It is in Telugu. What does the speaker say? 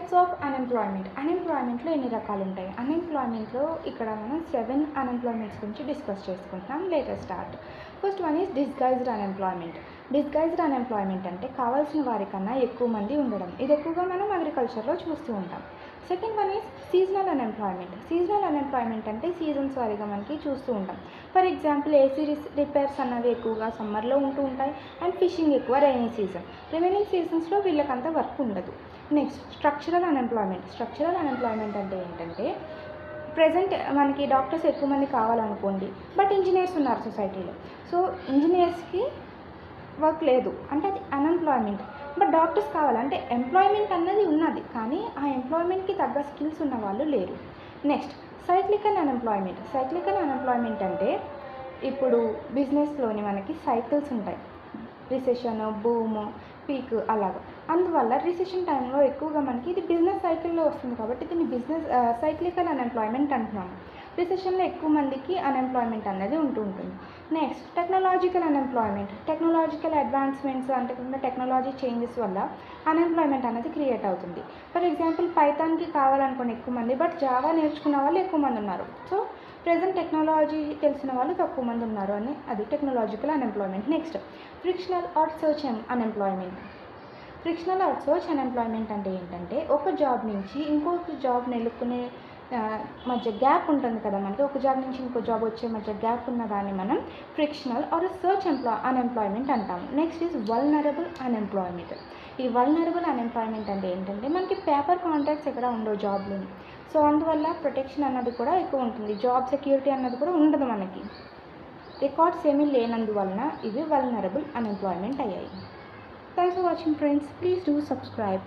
టైప్స్ ఆఫ్ అన్ఎంప్లాయ్మెంట్లో ఎన్ని రకాలు ఉంటాయి? అన్ఎంప్లాయ్మెంట్లో ఇక్కడ మనం 7 అన్ఎంప్లాయ్మెంట్స్ గురించి డిస్కస్ చేసుకుంటున్నాం. Let start. First one is disguised unemployment. Disguised unemployment అంటే కావాల్సిన వారికన్నా ఎక్కువ మంది ఉండడం. ఇది ఎక్కువగా మనం అగ్రికల్చర్లో చూస్తూ ఉంటాం. Second one is seasonal unemployment. Seasonal unemployment అంటే సీజన్స్ వారీగా మనకి చూస్తూ ఉంటాం. ఫర్ ఎగ్జాంపుల్ ఏసీ రిపేర్స్ అన్నవి ఎక్కువగా సమ్మర్లో ఉంటూ ఉంటాయి అండ్ ఫిషింగ్ ఎక్కువ రైనీ సీజన్. రిమైనింగ్ సీజన్స్లో వీళ్ళకంత వర్క్ ఉండదు. Next structural unemployment. Structural unemployment అంటే ఏంటంటే ప్రజెంట్ మనకి డాక్టర్స్ ఎక్కువ మంది కావాలనుకోండి, బట్ ఇంజనీర్స్ ఉన్నారు సొసైటీలో. సో ఇంజనీర్స్కి వర్క్ లేదు అంటే అది అన్ఎంప్లాయ్మెంట్. బట్ డాక్టర్స్ కావాలంటే ఎంప్లాయ్మెంట్ అన్నది ఉన్నది, కానీ ఆ ఎంప్లాయ్మెంట్కి తగ్గ స్కిల్స్ ఉన్న వాళ్ళు లేరు. Next cyclical unemployment. Cyclical unemployment అంటే ఇప్పుడు బిజినెస్లోని మనకి సైకిల్స్ ఉంటాయి, రిసెషన్, బూమ్, పీక్ అలాగా. అందువల్ల రిసెషన్ టైంలో ఎక్కువగా మనకి ఇది బిజినెస్ సైకిల్లో వస్తుంది కాబట్టి దీన్ని సైక్లికల్ అన్ఎంప్లాయ్మెంట్ అంటున్నాము. రిసెషన్లో ఎక్కువ మందికి అన్ఎంప్లాయ్మెంట్ అనేది ఉంటుంది. Next technological unemployment. Technological advancements అంటే టెక్నాలజీ చేంజెస్ వల్ల అన్ఎంప్లాయ్మెంట్ అనేది క్రియేట్ అవుతుంది. ఫర్ ఎగ్జాంపుల్ పైథాన్కి కావాలనుకోండి ఎక్కువ మంది, బట్ జావా నేర్చుకున్న వాళ్ళు ఎక్కువ మంది ఉన్నారు. సో ప్రెజెంట్ టెక్నాలజీ తెలిసిన వాళ్ళు తక్కువ మంది ఉన్నారు అని అది technological unemployment. Next frictional or search unemployment. Frictional or search unemployment అంటే ఏంటంటే ఒక జాబ్ నుంచి ఇంకొక జాబ్ నెలుక్కునే మధ్య గ్యాప్ ఉంటుంది కదా, మనకి ఒక జాబ్ నుంచి ఇంకో జాబ్ వచ్చే మధ్య గ్యాప్ ఉన్న దాన్ని మనం ఫ్రిక్షనల్ ఆర్ సర్చ్ అన్ఎంప్లాయ్మెంట్ అంటాము. Next is vulnerable unemployment. ఈ వల్నరబుల్ అన్ఎంప్లాయ్మెంట్ అంటే ఏంటంటే మనకి పేపర్ కాంట్రాక్ట్స్ ఎక్కడ ఉండవు జాబ్లోని. సో అందువల్ల ప్రొటెక్షన్ అన్నది కూడా ఎక్కువ ఉంటుంది, జాబ్ సెక్యూరిటీ అన్నది కూడా ఉండదు మనకి. రికార్డ్స్ ఏమీ లేనందువలన ఇవి వల్నరబుల్ అన్ఎంప్లాయ్మెంట్ అయ్యాయి. Thanks for watching friends. Please do subscribe.